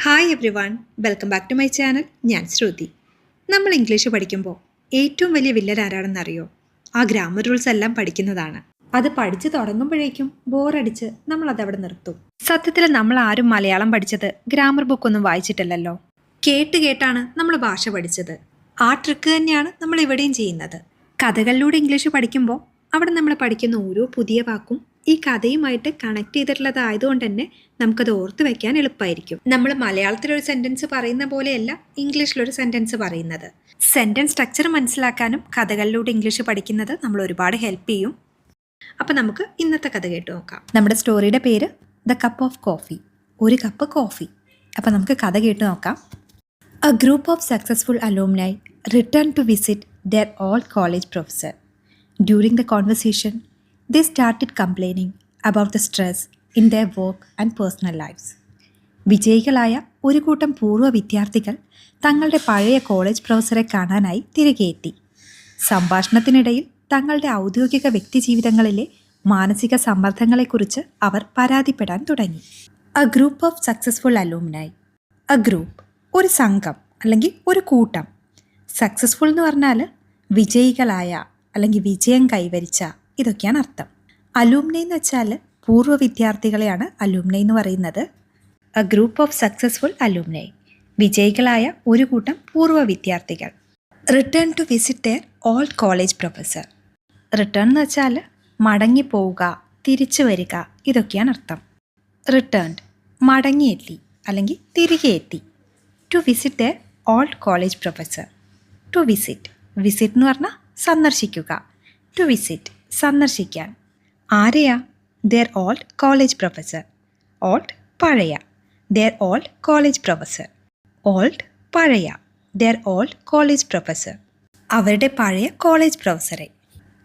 Hi everyone, welcome back to my channel. ഞാൻ ശ്രുതി. നമ്മൾ English പഠിക്കുമ്പോൾ ഏറ്റവും വലിയ വില്ലൻ ആരാണെന്നറിയോ? ആ ഗ്രാമർ റൂൾസ് എല്ലാം പഠിക്കുന്നതാണ്. അത് പഠിച്ചു തുടങ്ങുമ്പോഴേക്കും ബോറടിച്ച് നമ്മളതവിടെ നിർത്തും. സത്യത്തിൽ നമ്മൾ ആരും മലയാളം പഠിച്ചത് ഗ്രാമർ ബുക്കൊന്നും വായിച്ചിട്ടില്ലല്ലോ. കേട്ടാണ് നമ്മൾ ഭാഷ പഠിച്ചത്. ആ ട്രിക്ക് തന്നെയാണ് നമ്മൾ ഇവിടെയും ചെയ്യുന്നത്. കഥകളിലൂടെ ഇംഗ്ലീഷ് പഠിക്കുമ്പോൾ അവിടെ നമ്മൾ പഠിക്കുന്ന ഓരോ പുതിയ വാക്കും ഈ കഥയുമായിട്ട് കണക്ട് ചെയ്തിട്ടുള്ളതായതുകൊണ്ട് തന്നെ നമുക്കത് ഓർത്ത് വെക്കാൻ എളുപ്പമായിരിക്കും. നമ്മൾ മലയാളത്തിലൊരു സെൻറ്റൻസ് പറയുന്ന പോലെയല്ല ഇംഗ്ലീഷിലൊരു സെൻറ്റൻസ് പറയുന്നത്. സെൻറ്റൻസ് സ്ട്രക്ചർ മനസ്സിലാക്കാനും കഥകളിലൂടെ ഇംഗ്ലീഷ് പഠിക്കുന്നത് നമ്മൾ ഒരുപാട് ഹെൽപ്പ് ചെയ്യും. അപ്പോൾ നമുക്ക് ഇന്നത്തെ കഥ കേട്ട് നോക്കാം. നമ്മുടെ സ്റ്റോറിയുടെ പേര് ദ കപ്പ് ഓഫ് കോഫി, ഒരു കപ്പ് കോഫി. അപ്പോൾ നമുക്ക് കഥ കേട്ട് നോക്കാം. A group of successful alumni returned to visit their old college professor. During the conversation, they started complaining about the stress in their work and personal lives. വിജയികളായ ഒരു കൂട്ടം പൂർവ്വ വിദ്യാർത്ഥികൾ തങ്ങളുടെ പഴയ കോളേജ് പ്രൊഫസറെ കാണാനായി തിരികെ എത്തി. സംഭാഷണത്തിനിടയിൽ തങ്ങളുടെ ഔദ്യോഗിക വ്യക്തിജീവിതങ്ങളിലെ മാനസിക സമ്മർദ്ദങ്ങളെക്കുറിച്ച് അവർ പരാതിപ്പെടാൻ തുടങ്ങി. A group of successful alumni. A group, ഒരു സംഘം അല്ലെങ്കിൽ ഒരു കൂട്ടം. സക്സസ്ഫുൾ എന്ന് പറഞ്ഞാൽ വിജയികളായ അല്ലെങ്കിൽ വിജയം കൈവരിച്ച, ഇതൊക്കെയാണ് അർത്ഥം. അലൂമിനി എന്ന് വെച്ചാൽ പൂർവ്വ വിദ്യാർത്ഥികളെയാണ് അലൂമിനി എന്ന് പറയുന്നത്. A group of successful alumni, വിജയികളായ ഒരു കൂട്ടം പൂർവ്വ വിദ്യാർത്ഥികൾ. Return to visit their old college professor. Return എന്ന് വെച്ചാൽ മടങ്ങിപ്പോവുക, തിരിച്ചു വരിക, ഇതൊക്കെയാണ് അർത്ഥം. റിട്ടേൺഡ്, മടങ്ങിയെത്തി അല്ലെങ്കിൽ തിരികെ എത്തി. To visit their old college professor. To visit, visit എന്ന് പറഞ്ഞാൽ സന്ദർശിക്കുക. ടു വിസിറ്റ്, സന്ദർശിക്കാൻ. ആരെയാ? Their old college professor. Old, പഴയ. Their old college professor. Old, പഴയ. ദെയർ ഓൾഡ് കോളേജ് പ്രൊഫസർ, അവരുടെ പഴയ കോളേജ് പ്രൊഫസറെ.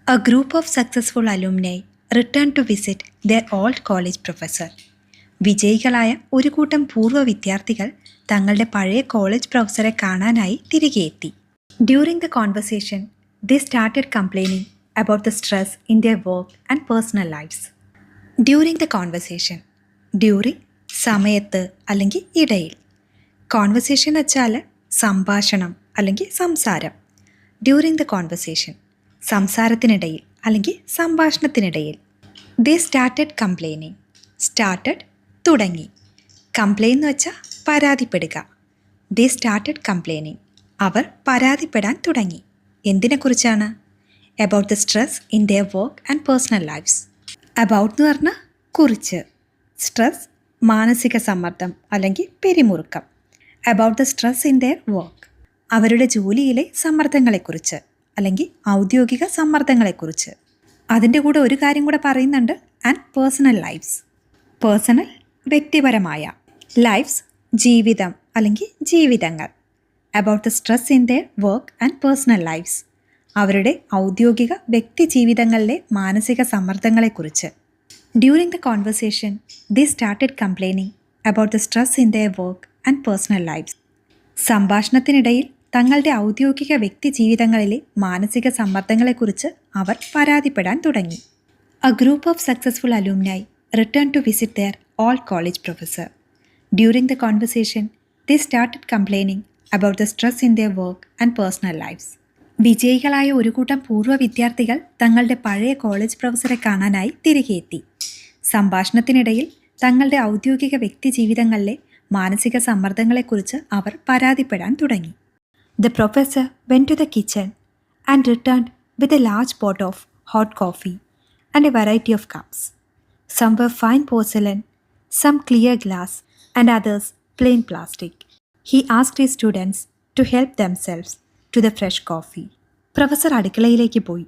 A group of successful alumni return to visit their old college professor. വിജയികളായ ഒരു കൂട്ടം പൂർവ്വ വിദ്യാർത്ഥികൾ തങ്ങളുടെ പഴയ കോളേജ് പ്രൊഫസറെ കാണാനായി തിരികെ എത്തി. During the conversation they started complaining about the stress in their work and personal lives. During the conversation, during സമയത്ത് അല്ലെങ്കിൽ ഇടയിൽ. കോൺവെർസേഷൻ വെച്ചാൽ സംഭാഷണം അല്ലെങ്കിൽ സംസാരം. ഡ്യൂറിങ് ദ കോൺവെർസേഷൻ, സംസാരത്തിനിടയിൽ അല്ലെങ്കിൽ സംഭാഷണത്തിനിടയിൽ. they started complaining. started, തുടങ്ങി. കംപ്ലെയിൻ എന്ന് വെച്ചാൽ പരാതിപ്പെടുക. they started complaining. അവർ പരാതിപ്പെടാൻ തുടങ്ങി. എന്തിനെക്കുറിച്ചാണ്? About the stress in their work and personal lifes. About എന്ന് പറഞ്ഞാൽ കുറിച്ച്. സ്ട്രെസ്, മാനസിക സമ്മർദ്ദം അല്ലെങ്കിൽ പിരിമുറുക്കം. About the stress in their work, അവരുടെ ജോലിയിലെ സമ്മർദ്ദങ്ങളെക്കുറിച്ച് അല്ലെങ്കിൽ ഔദ്യോഗിക സമ്മർദ്ദങ്ങളെക്കുറിച്ച്. അതിൻ്റെ കൂടെ ഒരു കാര്യം കൂടെ പറയുന്നുണ്ട്, ആൻഡ് പേഴ്സണൽ ലൈഫ്സ്. പേഴ്സണൽ, വ്യക്തിപരമായ. ലൈഫ്സ്, ജീവിതം അല്ലെങ്കിൽ ജീവിതങ്ങൾ. About the stress in their work and personal lifes, അവരുടെ ഔദ്യോഗിക വ്യക്തി ജീവിതങ്ങളിലെ മാനസിക സമ്മർദ്ദങ്ങളെക്കുറിച്ച്. During the conversation they started complaining about the stress in their work and personal lifes. സംഭാഷണത്തിനിടയിൽ തങ്ങളുടെ ഔദ്യോഗിക വ്യക്തി ജീവിതങ്ങളിലെ മാനസിക സമ്മർദ്ദങ്ങളെക്കുറിച്ച് അവർ പരാതിപ്പെടാൻ തുടങ്ങി. A group of successful alumni return to visit their old college professor. During the conversation they started complaining about the stress in their work and personal lives. വിജയികളായ ഒരു കൂട്ടം പൂർവ്വ വിദ്യാർത്ഥികൾ തങ്ങളുടെ പഴയ കോളേജ് പ്രൊഫസറെ കാണാനായി തിരികെ എത്തി. സംഭാഷണത്തിനിടയിൽ തങ്ങളുടെ ഔദ്യോഗിക വ്യക്തി ജീവിതങ്ങളിലെ മാനസിക സമ്മർദ്ദങ്ങളെക്കുറിച്ച് അവർ പരാതിപ്പെടാൻ തുടങ്ങി. The professor went to the kitchen and returned with a large pot of hot coffee and a variety of cups. Some were fine porcelain, some clear glass, and others plain plastic. He asked his students to help themselves to the fresh coffee. Professor അടുക്കളയിലേക്ക് പോയി.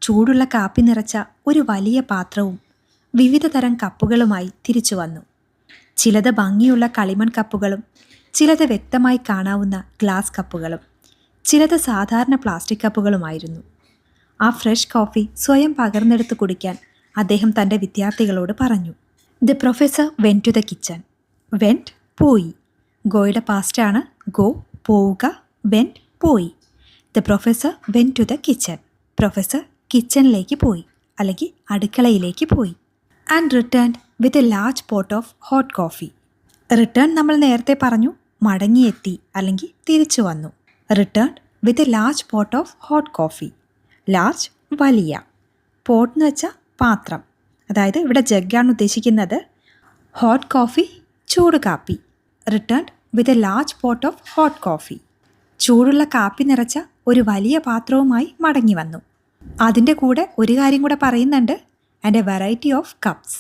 ചൂടുള്ള കാപ്പി നിറച്ച ഒരു വലിയ പാത്രവും വിവിധ തരം കപ്പുകളുമായി തിരിച്ചു വന്നു. ചിലത് ഭംഗിയുള്ള കളിമൺ കപ്പുകളും ചിലത് വ്യക്തമായി കാണാവുന്ന ഗ്ലാസ് കപ്പുകളും ചിലത് സാധാരണ പ്ലാസ്റ്റിക് കപ്പുകളുമായിരുന്നു. ആ ഫ്രഷ് കോഫി സ്വയം പകർന്നെടുത്ത് കുടിക്കാൻ അദ്ദേഹം തൻ്റെ വിദ്യാർത്ഥികളോട് പറഞ്ഞു. The professor went to the kitchen. Went, പോയി. ഗോയുടെ പാസ്റ്റാണ് ഗോ, പോവുക. വെൻറ്റ്, പോയി. The professor went to the kitchen. Professor കിച്ചണിലേക്ക് പോയി അല്ലെങ്കിൽ അടുക്കളയിലേക്ക് പോയി. And returned with a large pot of hot coffee. Return നമ്മൾ നേരത്തെ പറഞ്ഞു മടങ്ങിയെത്തി അല്ലെങ്കിൽ തിരിച്ചു വന്നു. Return with a large pot of hot coffee. Large വലിയ, പോട്ട് എന്ന് വെച്ചാൽ പാത്രം, അതായത് ഇവിടെ ജഗ്ഗാണ് ഉദ്ദേശിക്കുന്നത്. ഹോട്ട് കോഫി ചൂട് കാപ്പി. Return with a large pot of hot coffee. ചൂടുള്ള കാപ്പി നിറച്ച ഒരു വലിയ പാത്രവുമായി മടങ്ങി വന്നു. അതിൻ്റെ കൂടെ ഒരു കാര്യം കൂടെ പറയുന്നുണ്ട്, and a variety of cups.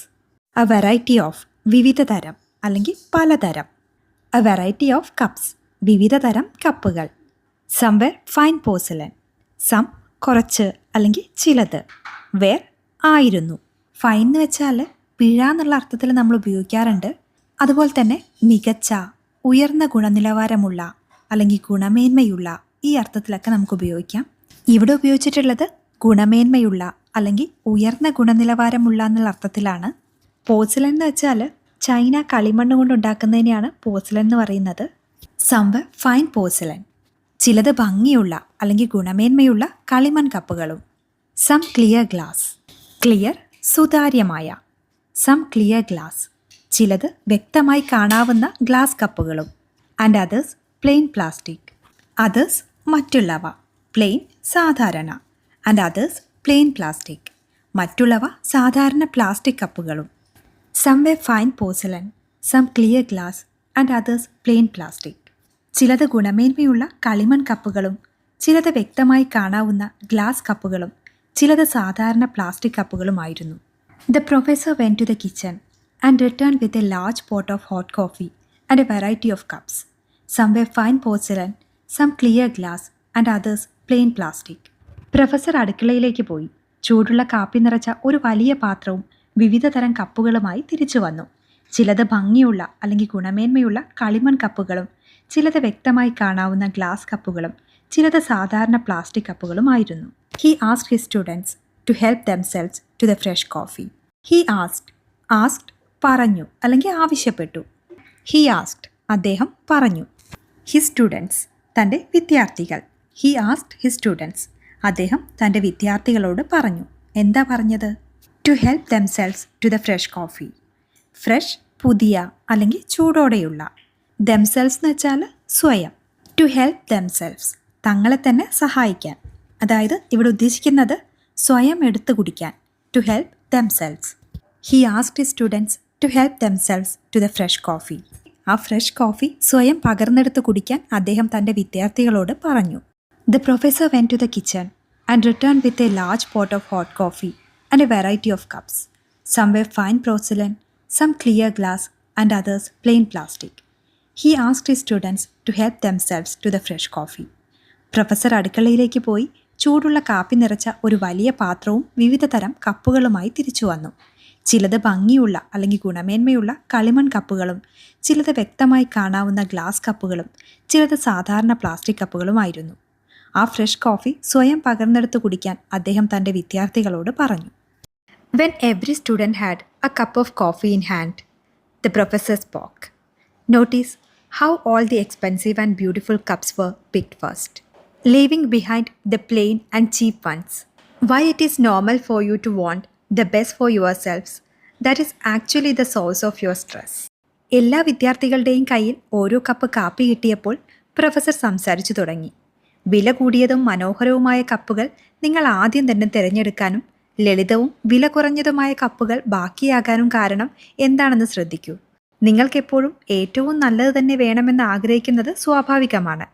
A variety of വിവിധ തരം അല്ലെങ്കിൽ പലതരം. എ വെറൈറ്റി ഓഫ് കപ്സ് വിവിധ തരം കപ്പുകൾ. സംവെർ ഫൈൻ പോഴ്സലൻ. സം കുറച്ച് അല്ലെങ്കിൽ ചിലത്. വേർ ആയിരുന്നു. ഫൈൻ എന്ന് വെച്ചാൽ പിഴ എന്നുള്ള അർത്ഥത്തിൽ നമ്മൾ ഉപയോഗിക്കാറുണ്ട്. അതുപോലെ തന്നെ മികച്ച, ഉയർന്ന ഗുണനിലവാരമുള്ള അല്ലെങ്കിൽ ഗുണമേന്മയുള്ള ഈ അർത്ഥത്തിലൊക്കെ നമുക്ക് ഉപയോഗിക്കാം. ഇവിടെ ഉപയോഗിച്ചിട്ടുള്ളത് ഗുണമേന്മയുള്ള അല്ലെങ്കിൽ ഉയർന്ന ഗുണനിലവാരമുള്ള എന്നുള്ള അർത്ഥത്തിലാണ്. പോഴ്സലൻ എന്ന് വെച്ചാൽ ചൈന കളിമണ്ണ് കൊണ്ട് ഉണ്ടാക്കുന്നതിനെയാണ് പോഴ്സലൻ എന്ന് പറയുന്നത്. സംവെർ ഫൈൻ പോഴ്സലൻ ചിലത് ഭംഗിയുള്ള അല്ലെങ്കിൽ ഗുണമേന്മയുള്ള കളിമൺ കപ്പുകളും. Some clear glass. ക്ലിയർ സുതാര്യമായ. സം ക്ലിയർ ഗ്ലാസ് ചിലത് വ്യക്തമായി കാണാവുന്ന ഗ്ലാസ് കപ്പുകളും. And others plain plastic. Others മറ്റുള്ളവ. പ്ലെയിൻ സാധാരണ. ആൻഡ് അതേഴ്സ് പ്ലെയിൻ പ്ലാസ്റ്റിക് മറ്റുള്ളവ സാധാരണ പ്ലാസ്റ്റിക് കപ്പുകളും. Some were fine porcelain, some clear glass and others plain plastic. ചിലത് ഗുണമേന്മയുള്ള കളിമൺ കപ്പുകളും ചിലത് വ്യക്തമായി കാണാവുന്ന ഗ്ലാസ് കപ്പുകളും ചിലത് സാധാരണ പ്ലാസ്റ്റിക് കപ്പുകളുമായിരുന്നു. The professor went to the kitchen and return with a large pot of hot coffee and a variety of cups. Some were fine porcelain, some clear glass and others plain plastic. Professor അടുക്കളയിലേക്ക് പോയി ചൂടുള്ള കാപ്പി നിറച്ച ഒരു വലിയ പാത്രവും വിവിധ തരം കപ്പുകളുമായി തിരിച്ചു വന്നു. ചിലത് ഭംഗിയുള്ള അല്ലെങ്കിൽ ഗുണമേന്മയുള്ള കളിമൺ കപ്പുകളും ചിലത് വ്യക്തമായി കാണാവുന്ന ഗ്ലാസ് കപ്പുകളും ചിലത് സാധാരണ പ്ലാസ്റ്റിക് കപ്പുകളുമായിരുന്നു. He asked his students to help themselves to the fresh coffee. He asked പറഞ്ഞു അല്ലെങ്കിൽ ആവശ്യപ്പെട്ടു. ഹി ആസ്ക്ഡ് അദ്ദേഹം പറഞ്ഞു. ഹിസ് സ്റ്റുഡൻസ് തൻ്റെ വിദ്യാർത്ഥികൾ. ഹി ആസ്ക്ഡ് ഹിസ് സ്റ്റുഡൻസ് അദ്ദേഹം തൻ്റെ വിദ്യാർത്ഥികളോട് പറഞ്ഞു. എന്താ പറഞ്ഞത്? To help themselves to the fresh coffee. Fresh പുതിയ അല്ലെങ്കിൽ ചൂടോടെയുള്ള. ദംസെൽവ്സ് എന്ന് വെച്ചാൽ സ്വയം. ടു ഹെൽപ്പ് ദംസെൽവ്സ് തങ്ങളെ തന്നെ സഹായിക്കാൻ. അതായത് ഇവിടെ ഉദ്ദേശിക്കുന്നത് സ്വയം എടുത്തു കുടിക്കാൻ. To help themselves. He asked his students to help themselves to the fresh coffee. ആ ഫ്രഷ് കോഫി സ്വയം പകർന്നെടുത്ത് കുടിക്കാൻ അദ്ദേഹം തൻ്റെ വിദ്യാർത്ഥികളോട് പറഞ്ഞു. The professor went to the kitchen and return with a large pot of hot coffee and a variety of cups. Some were fine porcelain, some clear glass and others plain plastic. He asked his students to help themselves to the fresh coffee. Professor അടുക്കളയിലേക്ക് പോയി ചൂടുള്ള കാപ്പി നിറച്ച ഒരു വലിയ പാത്രവും വിവിധ തരം കപ്പുകളുമായി തിരിച്ചു വന്നു. ചിലത് ഭംഗിയുള്ള അല്ലെങ്കിൽ ഗുണമേന്മയുള്ള കളിമൺ കപ്പുകളും ചിലത് വ്യക്തമായി കാണാവുന്ന ഗ്ലാസ് കപ്പുകളും ചിലത് സാധാരണ പ്ലാസ്റ്റിക് കപ്പുകളുമായിരുന്നു. ആ ഫ്രഷ് കോഫി സ്വയം പകർന്നെടുത്ത് കുടിക്കാൻ അദ്ദേഹം തൻ്റെ വിദ്യാർത്ഥികളോട് പറഞ്ഞു. When every student had a cup of coffee in hand, the professor spoke. Notice how all the expensive and beautiful cups were picked first, leaving behind the plain and cheap ones. Why it is normal for you to want the best for yourselves, that is actually the source of your stress. എല്ലാ വിദ്യാർത്ഥികളുടെയും കയ്യിൽ ഓരോ cup കാപ്പി കിട്ടിയപ്പോൾ professor സംസാരിച്ചു തുടങ്ങി. വില കൂടിയതും മനോഹരവുമായ കപ്പുകൾ നിങ്ങൾ ആദ്യം തന്നെ തിരഞ്ഞെടുക്കാനും ലളിതവും വില കുറഞ്ഞതുമായ കപ്പുകൾ ബാക്കിയാകാനും കാരണം എന്താണെന്ന് ശ്രദ്ധിക്കൂ. നിങ്ങൾക്കെപ്പോഴും ഏറ്റവും നല്ലത് തന്നെ വേണമെന്ന് ആഗ്രഹിക്കുന്നത് സ്വാഭാവികമാണ്.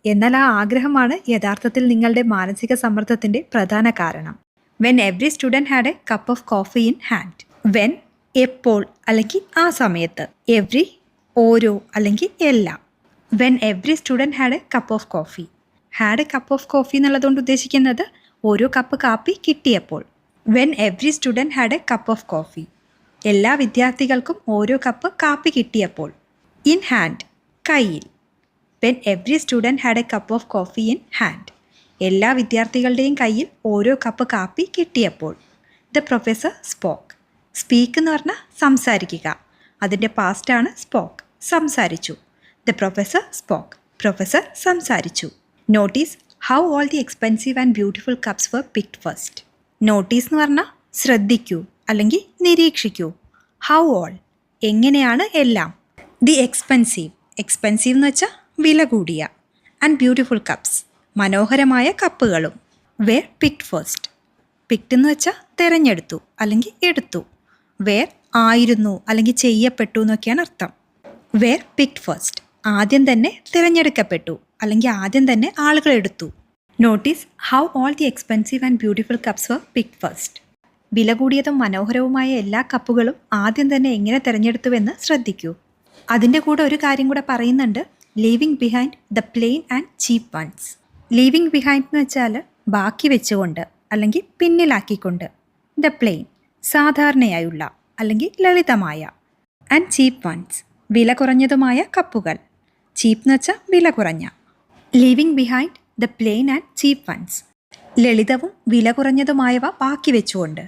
എന്നാൽ ആ ആഗ്രഹമാണ് യഥാർത്ഥത്തിൽ നിങ്ങളുടെ മാനസിക സമ്മർദ്ദത്തിൻ്റെ പ്രധാന കാരണം. When every student had a cup of coffee in hand. When എപ്പോൾ അല്ലെങ്കിൽ ആ സമയത്ത്. എവറി ഓരോ അല്ലെങ്കിൽ എല്ലാം. When every student had a cup of coffee. Had a cup of coffee എന്നുള്ളതുകൊണ്ട് ഉദ്ദേശിക്കുന്നത് ഓരോ കപ്പ് കാപ്പി കിട്ടിയപ്പോൾ. When every student had a cup of coffee. എല്ലാ വിദ്യാർത്ഥികൾക്കും ഓരോ കപ്പ് കാപ്പി കിട്ടിയപ്പോൾ. ഇൻ ഹാൻഡ് കയ്യിൽ. When every student had a cup of coffee in hand. എല്ലാ വിദ്യാർത്ഥികളുടെയും കയ്യിൽ ഓരോ കപ്പ് കാപ്പി കിട്ടിയപ്പോൾ. The professor spoke. സ്പീക്ക് എന്ന് പറഞ്ഞാൽ സംസാരിക്കുക. അതിൻ്റെ പാസ്റ്റാണ് സ്പോക്ക്, സംസാരിച്ചു. ദ പ്രൊഫസർ സ്പോക്ക്, പ്രൊഫസർ സംസാരിച്ചു. Notice how all the expensive and beautiful cups were picked first. Notice എന്ന് പറഞ്ഞാൽ ശ്രദ്ധിക്കൂ അല്ലെങ്കിൽ നിരീക്ഷിക്കൂ. ഹൗ ഓൾ എങ്ങനെയാണ് എല്ലാം. ദി എക്സ്പെൻസീവ്, എക്സ്പെൻസീവ് എന്ന് വെച്ചാൽ വില കൂടിയ. ആൻഡ് ബ്യൂട്ടിഫുൾ കപ്സ്, മനോഹരമായ കപ്പുകളും. വേർ പിക്ഡ് ഫസ്റ്റ്, പിക്ഡ് എന്ന് വെച്ചാൽ തിരഞ്ഞെടുത്തു അല്ലെങ്കിൽ എടുത്തു. വേർ ആയിരുന്നു അല്ലെങ്കിൽ ചെയ്യപ്പെട്ടു എന്നൊക്കെയാണ് അർത്ഥം. വേർ പിക്ഡ് ഫസ്റ്റ്, ആദ്യം തന്നെ തിരഞ്ഞെടുക്കപ്പെട്ടു അല്ലെങ്കിൽ ആദ്യം തന്നെ ആളുകൾ എടുത്തു. Notice how all the expensive and beautiful cups were picked first. വില കൂടിയതും മനോഹരവുമായ എല്ലാ കപ്പുകളും ആദ്യം തന്നെ എങ്ങനെ തിരഞ്ഞെടുത്തുവെന്ന് ശ്രദ്ധിക്കൂ. അതിൻ്റെ കൂടെ ഒരു കാര്യം കൂടെ പറയുന്നുണ്ട്, leaving behind the plain and cheap ones. Leaving behind എന്ന് വെച്ചാൽ ബാക്കി വെച്ചുകൊണ്ട് അല്ലെങ്കിൽ പിന്നിലാക്കിക്കൊണ്ട്. ദ പ്ലെയിൻ, സാധാരണയായുള്ള അല്ലെങ്കിൽ ലളിതമായ. ആൻഡ് ചീപ്പ് വൺസ്, വില കുറഞ്ഞതുമായ കപ്പുകൾ. ചീപ്പ് എന്ന് വെച്ചാൽ വില കുറഞ്ഞ. Leaving behind the plain and cheap ones, ലളിതവും വില കുറഞ്ഞതുമായവ ബാക്കി വെച്ചുകൊണ്ട്.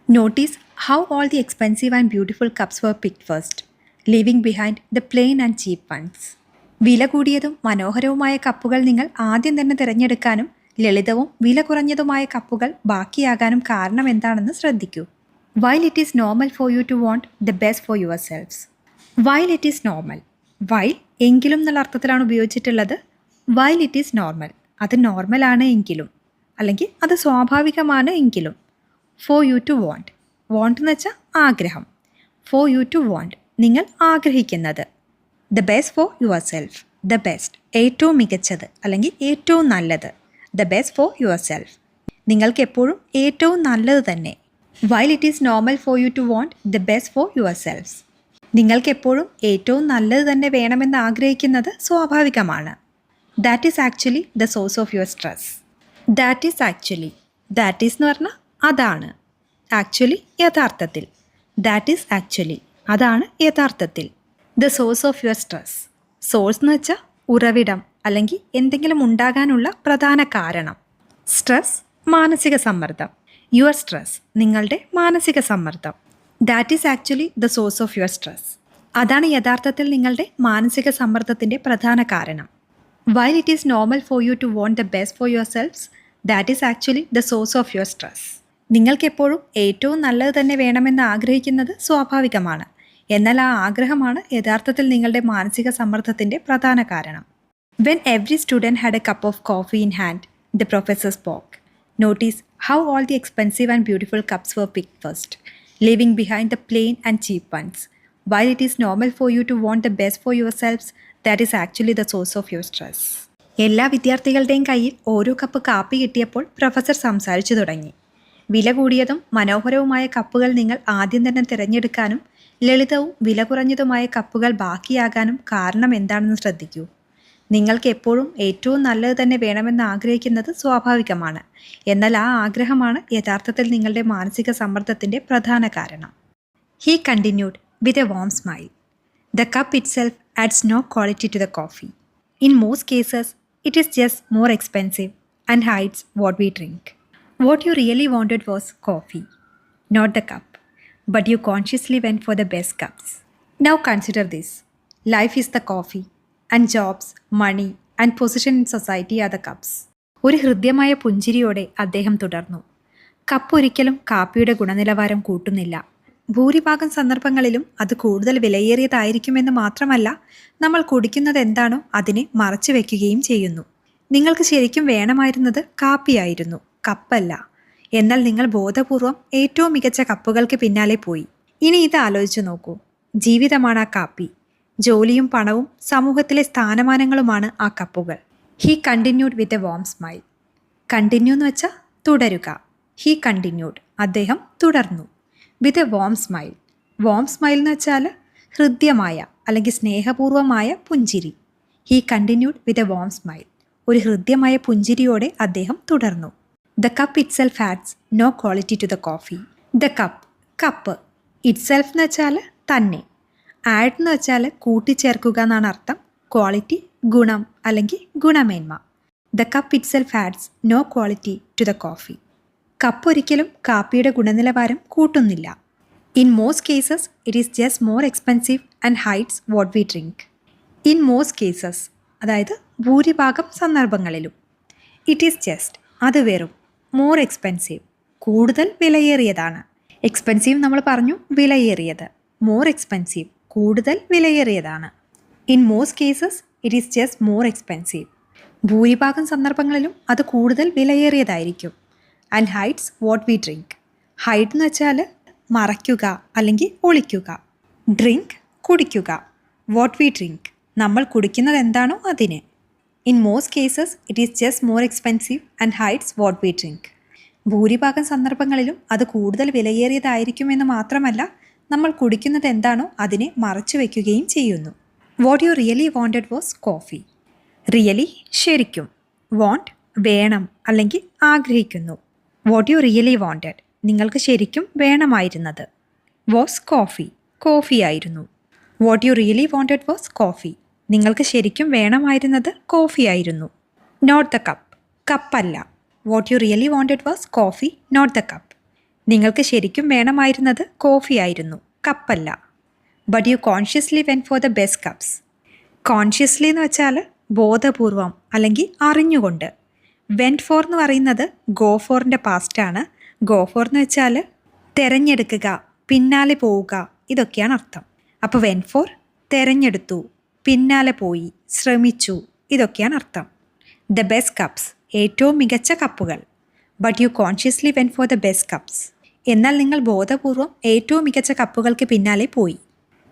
Notice how all the expensive and beautiful cups were picked first, leaving behind the plain and cheap ones. വില കൂടിയതും മനോഹരവുമായ കപ്പുകൾ നിങ്ങൾ ആദ്യം തന്നെ തിരഞ്ഞെടുക്കാനും ലളിതവും വില കുറഞ്ഞതുമായ കപ്പുകൾ ബാക്കിയാകാനും കാരണം എന്താണെന്ന് ശ്രദ്ധിക്കൂ. While it is normal for you to want the best for your selves. While it is normal, while എങ്കിലും എന്നുള്ള അർത്ഥത്തിലാണ് ഉപയോഗിച്ചിട്ടുള്ളത്. വൈൽ ഇറ്റ് ഈസ് നോർമൽ, അത് നോർമലാണ് എങ്കിലും അല്ലെങ്കിൽ അത് സ്വാഭാവികമാണ് എങ്കിലും. For you to want, want എന്ന് വെച്ചാൽ ആഗ്രഹം. ഫോർ യു ടു വാണ്ട്, നിങ്ങൾ ആഗ്രഹിക്കുന്നത്. The best for your self, the best ഏറ്റവും മികച്ചത് അല്ലെങ്കിൽ ഏറ്റവും നല്ലത്. The best for your self, നിങ്ങൾക്ക് എപ്പോഴും ഏറ്റവും നല്ലത് തന്നെ. While it is normal for you to want the best for your selves. നിങ്ങൾക്ക് എപ്പോഴും ഏറ്റവും നല്ലത് തന്നെ വേണമെന്ന് ആഗ്രഹിക്കുന്നത് സ്വാഭാവികമാണ്. That is actually the source of your stress. That is actually, that is എന്ന് പറഞ്ഞാൽ അതാണ്. ആക്ച്വലി യഥാർത്ഥത്തിൽ. ദാറ്റ് ഈസ് ആക്ച്വലി, അതാണ് യഥാർത്ഥത്തിൽ. The source of your stress. Source എന്ന് വെച്ചാൽ ഉറവിടം അല്ലെങ്കിൽ എന്തെങ്കിലും ഉണ്ടാകാനുള്ള പ്രധാന കാരണം. സ്ട്രെസ്, മാനസിക സമ്മർദ്ദം. യുവർ സ്ട്രെസ്, നിങ്ങളുടെ മാനസിക സമ്മർദ്ദം. That is actually the source of your stress, അതാണ് യഥാർത്ഥത്തിൽ നിങ്ങളുടെ മാനസിക സമ്മർദ്ദത്തിൻ്റെ പ്രധാന കാരണം. While it is normal for you to want the best for your selves, that is actually the source of your stress. നിങ്ങൾക്കെപ്പോഴും ഏറ്റവും നല്ലത് തന്നെ വേണമെന്ന് ആഗ്രഹിക്കുന്നത് സ്വാഭാവികമാണ്. എന്നാൽ ആ ആഗ്രഹമാണ് യഥാർത്ഥത്തിൽ നിങ്ങളുടെ മാനസിക സമ്മർദ്ദത്തിൻ്റെ പ്രധാന കാരണം. When every student had a cup of coffee in hand, the professor spoke. Notice how all the expensive and beautiful cups were picked first, leaving behind the plain and cheap ones. While it is normal for you to want the best for your selves, that is actually the source of your stress. എല്ലാ വിദ്യാർത്ഥികളുടെയും കയ്യിൽ ഓരോ cup കാപ്പി കിട്ടിയപ്പോൾ professor സംസാരിച്ചു തുടങ്ങി. വില കൂടിയതും മനോഹരവുമായ കപ്പുകൾ നിങ്ങൾ ആദ്യം തന്നെ തിരഞ്ഞെടുക്കാനും ലളിതവും വില കുറഞ്ഞതുമായ കപ്പുകൾ ബാക്കിയാകാനും കാരണം എന്താണെന്ന് ശ്രദ്ധിക്കൂ. നിങ്ങൾക്ക് എപ്പോഴും ഏറ്റവും നല്ലത് തന്നെ വേണമെന്ന് ആഗ്രഹിക്കുന്നത് സ്വാഭാവികമാണ്. എന്നാൽ ആ ആഗ്രഹമാണ് യഥാർത്ഥത്തിൽ നിങ്ങളുടെ മാനസിക സമ്മർദ്ദത്തിൻ്റെ പ്രധാന കാരണം. He continued with a warm smile. The cup it self adds no quality to the coffee. In most cases, it is just more expensive and hides what we drink. What you really wanted was coffee, not the cup, but you consciously went for the best cups. Now consider this. Life is the coffee, and jobs, money, and position in society are the cups. ഒരു ഹൃദ്യമായ പുഞ്ചിരിയോടെ അദ്ദേഹം തുടർന്നു. Cup ഒരിക്കലും കാപ്പിയുടെ ഗുണനിലവാരം കൂട്ടുന്നില്ല. ഭൂരിഭാഗം സന്ദർഭങ്ങളിലും അത് കൂടുതൽ വിലയേറിയതായിരിക്കുമെന്ന് മാത്രമല്ല, നമ്മൾ കുടിക്കുന്നത് എന്താണോ അതിനെ മറച്ചു വയ്ക്കുകയും ചെയ്യുന്നു. നിങ്ങൾക്ക് ശരിക്കും വേണമായിരുന്നത് കാപ്പിയായിരുന്നു, കപ്പല്ല. എന്നാൽ നിങ്ങൾ ബോധപൂർവം ഏറ്റവും മികച്ച കപ്പുകൾക്ക് പിന്നാലെ പോയി. ഇനി ഇത് ആലോചിച്ചു നോക്കൂ. ജീവിതമാണ് ആ കാപ്പി. ജോലിയും പണവും സമൂഹത്തിലെ സ്ഥാനമാനങ്ങളുമാണ് ആ കപ്പുകൾ. He continued with a warm smile. Continue എന്ന് വെച്ചാൽ തുടരുക. ഹി കണ്ടിന്യൂഡ്, അദ്ദേഹം തുടർന്നു. With a warm smile. Warm smile എന്ന് വെച്ചാൽ ഹൃദ്യമായ അല്ലെങ്കിൽ സ്നേഹപൂർവമായ പുഞ്ചിരി. He continued with a warm smile. ഒരു ഹൃദ്യമായ പുഞ്ചിരിയോടെ അദ്ദേഹം തുടർന്നു. The cup itself adds no quality to the coffee. The cup, cup. Itself എന്ന് വെച്ചാൽ തന്നെ. ആഡ് എന്ന് വെച്ചാൽ കൂട്ടിച്ചേർക്കുക എന്നാണ് അർത്ഥം. ക്വാളിറ്റി, ഗുണം അല്ലെങ്കിൽ ഗുണമേന്മ. The cup itself adds no quality to the coffee. Cup ഒരിക്കലും കാപ്പിയുടെ ഗുണനിലവാരം കൂട്ടുന്നില്ല. In most cases it is just more expensive and hides what we drink. In most cases, അതായത് ഭൂരിഭാഗം സന്ദർഭങ്ങളിലും. ഇറ്റ് ഈസ് ജസ്റ്റ്, അത് വെറും. മോർ എക്സ്പെൻസീവ്, കൂടുതൽ വിലയേറിയതാണ്. എക്സ്പെൻസീവ് നമ്മൾ പറഞ്ഞു, വിലയേറിയത്. മോർ എക്സ്പെൻസീവ്, കൂടുതൽ വിലയേറിയതാണ്. In most cases it is just more expensive. ഭൂരിഭാഗം സന്ദർഭങ്ങളിലും അത് കൂടുതൽ വിലയേറിയതായിരിക്കും. And hides what we drink. Hide എന്ന് വെച്ചാൽ മറയ്ക്കുക അല്ലെങ്കിൽ ഒളിക്കുക. ഡ്രിങ്ക് കുടിക്കുക. വാട്ട് വി ഡ്രിങ്ക് നമ്മൾ കുടിക്കുന്നത് എന്താണോ അതിന്. In most cases it is just more expensive and hides what we drink. ഭൂരിഭാഗം സന്ദർഭങ്ങളിലും അത് കൂടുതൽ വിലയേറിയതായിരിക്കുമെന്ന് മാത്രമല്ല, നമ്മൾ കുടിക്കുന്നത് എന്താണോ അതിനെ മറച്ചു വയ്ക്കുകയും ചെയ്യുന്നു. What you really wanted was coffee. Really ശരിക്കും, വാണ്ട് വേണം അല്ലെങ്കിൽ ആഗ്രഹിക്കുന്നു. വാട്ട് യു റിയലി വാണ്ടഡ് നിങ്ങൾക്ക് ശരിക്കും വേണമായിരുന്നത്. വാസ് കോഫി കോഫിയായിരുന്നു. What you really wanted was coffee നിങ്ങൾക്ക് ശരിക്കും വേണമായിരുന്നത് കോഫിയായിരുന്നു. നോട്ട് ദ കപ്പ് കപ്പല്ല. What you really wanted was coffee not the cup നിങ്ങൾക്ക് ശരിക്കും വേണമായിരുന്നത് കോഫിയായിരുന്നു, കപ്പല്ല. But you consciously went for the best cups. Consciously എന്ന് വെച്ചാൽ ബോധപൂർവം അല്ലെങ്കിൽ അറിഞ്ഞുകൊണ്ട്. വെൻറ്റ് ഫോർ എന്ന് പറയുന്നത് ഗോ ഫോറിൻ്റെ പാസ്റ്റാണ്. ഗോ ഫോർ എന്ന് വെച്ചാൽ തിരഞ്ഞെടുക്കുക, പിന്നാലെ പോവുക, ഇതൊക്കെയാണ് അർത്ഥം. അപ്പോൾ വെൻറ്റ് ഫോർ തിരഞ്ഞെടുത്തു, പിന്നാലെ പോയി, ശ്രമിച്ചു, ഇതൊക്കെയാണ് അർത്ഥം. ദ ബെസ്റ്റ് കപ്സ് ഏറ്റവും മികച്ച കപ്പുകൾ. But you consciously went for the best cups എന്നാൽ നിങ്ങൾ ബോധപൂർവം ഏറ്റവും മികച്ച കപ്പുകൾക്ക് പിന്നാലെ പോയി.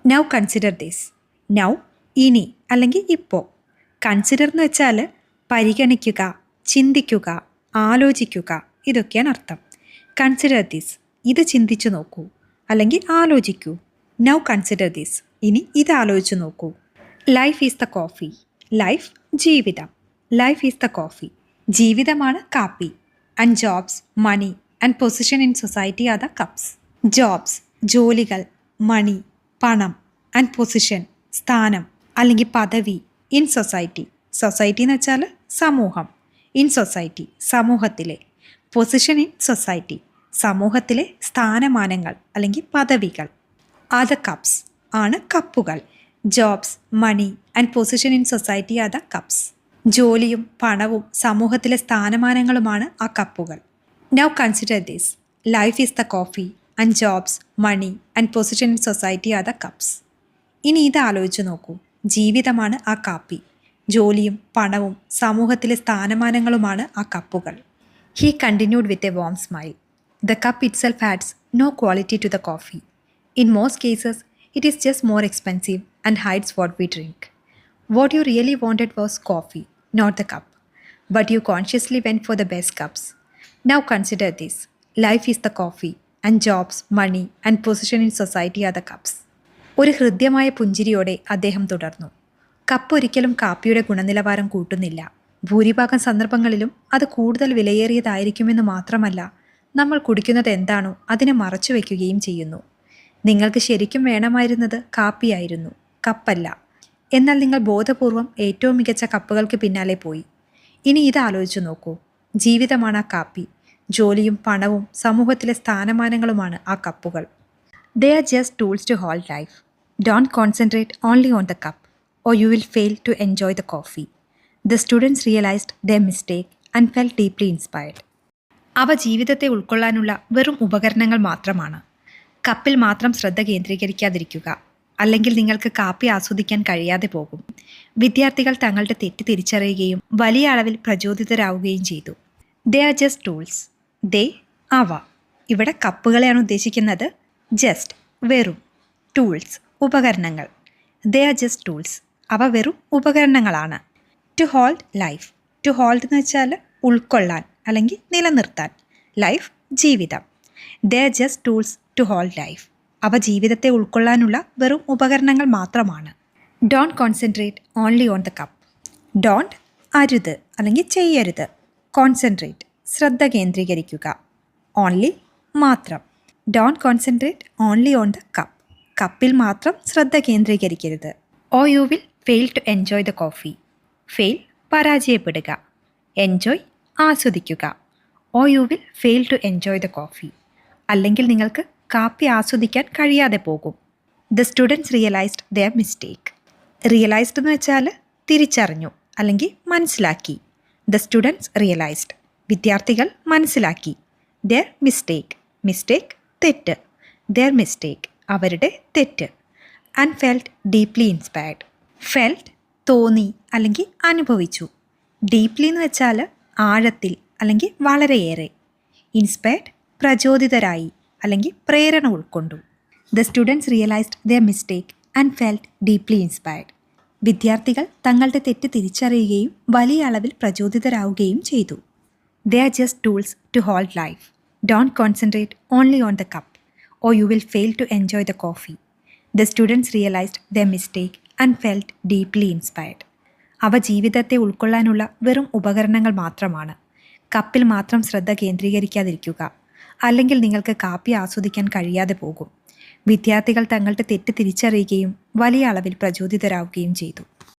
Now consider this. നൗ ഇനി അല്ലെങ്കിൽ ഇപ്പോൾ. കൺസിഡർ എന്ന് വെച്ചാൽ പരിഗണിക്കുക, ചിന്തിക്കുക, ആലോചിക്കുക, ഇതൊക്കെയാണ് അർത്ഥം. കൺസിഡർ ദിസ് ഇത് ചിന്തിച്ചു നോക്കൂ അല്ലെങ്കിൽ ആലോചിക്കൂ. നൗ കൺസിഡർ ദിസ് ഇനി ഇത് ആലോചിച്ചു നോക്കൂ. Life is the coffee. Life ജീവിതം. ലൈഫ് ഈസ് ദ കോഫി ജീവിതമാണ് കാപ്പി. And jobs money and position in society are the cups. Jobs ജോലികൾ, മണി പണം, ആൻഡ് പൊസിഷൻ സ്ഥാനം അല്ലെങ്കിൽ പദവി, ഇൻ സൊസൈറ്റി സൊസൈറ്റി എന്ന് വെച്ചാൽ സമൂഹം, ഇൻ സൊസൈറ്റി സമൂഹത്തിലെ, പൊസിഷൻ ഇൻ സൊസൈറ്റി സമൂഹത്തിലെ സ്ഥാനമാനങ്ങൾ അല്ലെങ്കിൽ പദവികൾ. ആർ ദ കപ്സ് ആണ് കപ്പുകൾ. Jobs money and position in society are the cups ജോലിയും പണവും സമൂഹത്തിലെ സ്ഥാനമാനങ്ങളുമാണ് ആ കപ്പുകൾ. Now consider this. Life is the coffee and jobs money and position in society are the cups. ഇനി ഇത് ആലോചിച്ച് നോക്കൂ. ജീവിതമാണ് ആ കാപ്പി, ജോലിയും പണവും സമൂഹത്തിലെ സ്ഥാനമാനങ്ങളുമാണ് ആ കപ്പുകൾ. He continued with a warm smile. The cup itself adds no quality to the coffee. In most cases it is just more expensive and hides what we drink. What you really wanted was coffee not the cup. But you consciously went for the best cups. Now consider this. Life is the coffee and jobs money and position in society are the cups. ഒരു ഹൃദ്യമായ പുഞ്ചിരിയോടെ അദ്ദേഹം തുടർന്നു. Cup ഒരിക്കലും കാപ്പിയുടെ ഗുണനിലവാരം കൂട്ടുന്നില്ല. ഭൂരിഭാഗം സന്ദർഭങ്ങളിലും അത് കൂടുതൽ വിലയേറിയതായിരിക്കുമെന്ന് മാത്രമല്ല, നമ്മൾ കുടിക്കുന്നത് എന്താണോ അതിനെ മറച്ചു വയ്ക്കുകയും ചെയ്യുന്നു. നിങ്ങൾക്ക് ശരിക്കും വേണമായിരുന്നത് കാപ്പിയായിരുന്നു, കപ്പല്ല. എന്നാൽ നിങ്ങൾ ബോധപൂർവം ഏറ്റവും മികച്ച കപ്പുകൾക്ക് പിന്നാലെ പോയി. ഇനി ഇത് ആലോചിച്ചു നോക്കൂ. ജീവിതമാണ് ആ കാപ്പി, ജോലിയും പണവും സമൂഹത്തിലെ സ്ഥാനമാനങ്ങളുമാണ് ആ കപ്പുകൾ. They are just tools to hold life. Don't concentrate only on the cup, or you will fail to enjoy the coffee. The students realized their mistake and felt deeply inspired. അവ ജീവിതത്തെ ഉൾക്കൊള്ളാനുള്ള വെറും ഉപകരണങ്ങൾ മാത്രമാണ്. കപ്പിൽ മാത്രം ശ്രദ്ധ കേന്ദ്രീകരിക്കാതിരിക്കുക, അല്ലെങ്കിൽ നിങ്ങൾക്ക് കാപ്പി ആസ്വദിക്കാൻ കഴിയാതെ പോകും. വിദ്യാർത്ഥികൾ തങ്ങളുടെ തെറ്റ് തിരിച്ചറിയുകയും വലിയ അളവിൽ പ്രചോദിതരാവുകയും ചെയ്തു. They are just tools. They അവ. ഇവിടെ കപ്പുകളെയാണ് ഉദ്ദേശിക്കുന്നത്. ജസ്റ്റ് വെറും, ടൂൾസ് ഉപകരണങ്ങൾ. ദേ ആർ ജസ്റ്റ് ടൂൾസ് അവ വെറും ഉപകരണങ്ങളാണ്. To hold life. To hold എന്ന് വെച്ചാൽ ഉൾക്കൊള്ളാൻ അല്ലെങ്കിൽ നിലനിർത്താൻ. ലൈഫ് ജീവിതം. They are just tools to hold life അവ ജീവിതത്തെ ഉൾക്കൊള്ളാനുള്ള വെറും ഉപകരണങ്ങൾ മാത്രമാണ്. Don't concentrate only on the cup. Don't അരുത് അല്ലെങ്കിൽ ചെയ്യരുത്. കോൺസെൻട്രേറ്റ് ശ്രദ്ധ കേന്ദ്രീകരിക്കുക. ഓൺലി മാത്രം. Don't concentrate only on the cup കപ്പിൽ മാത്രം ശ്രദ്ധ കേന്ദ്രീകരിക്കരുത്. Or you will fail to enjoy the coffee. Fail പരാജയപ്പെടുക, എൻജോയ് ആസ്വദിക്കുക. Or you will fail to enjoy the coffee അല്ലെങ്കിൽ നിങ്ങൾക്ക് കാപ്പി ആസ്വദിക്കാൻ കഴിയാതെ പോകും. The students realised their mistake. Realised എന്ന് വെച്ചാൽ തിരിച്ചറിഞ്ഞു അല്ലെങ്കിൽ മനസ്സിലാക്കി. ദ സ്റ്റുഡൻസ് റിയലൈസ്ഡ് വിദ്യാർത്ഥികൾ മനസ്സിലാക്കി. ദെയർ മിസ്റ്റേക്ക് മിസ്റ്റേക്ക് തെറ്റ്. ദെയർ മിസ്റ്റേക്ക് അവരുടെ തെറ്റ്. And felt deeply inspired felt തോന്നി അല്ലെങ്കിൽ അനുഭവിച്ചു. ഡീപ്ലി എന്ന് വെച്ചാൽ ആഴത്തിൽ അല്ലെങ്കിൽ വളരെയേറെ. ഇൻസ്പയർഡ് പ്രചോദിതരായി അല്ലെങ്കിൽ പ്രേരണ ഉൾക്കൊണ്ടു. The students realised their mistake and felt deeply inspired. വിദ്യാർത്ഥികൾ തങ്ങളുടെ തെറ്റ് തിരിച്ചറിയുകയും വലിയ അളവിൽ പ്രചോദിതരാവുകയും ചെയ്തു. They are just tools to hold life. Don't concentrate only on the cup or you will fail to enjoy the coffee. The students realized their mistake and felt deeply inspired. അവ ജീവിതത്തെ ഉൾക്കൊള്ളാനുള്ള വെറും ഉപകരണങ്ങൾ മാത്രമാണ്. കപ്പിൽ മാത്രം ശ്രദ്ധ കേന്ദ്രീകരിക്കാതിരിക്കുക, അല്ലെങ്കിൽ നിങ്ങൾക്ക് കാപ്പി ആസ്വദിക്കാൻ കഴിയാതെ പോകും. വിദ്യാർത്ഥികൾ തങ്ങളുടെ തെറ്റ് തിരിച്ചറിയുകയും വലിയ അളവിൽ പ്രചോദിതരാവുകയും ചെയ്തു.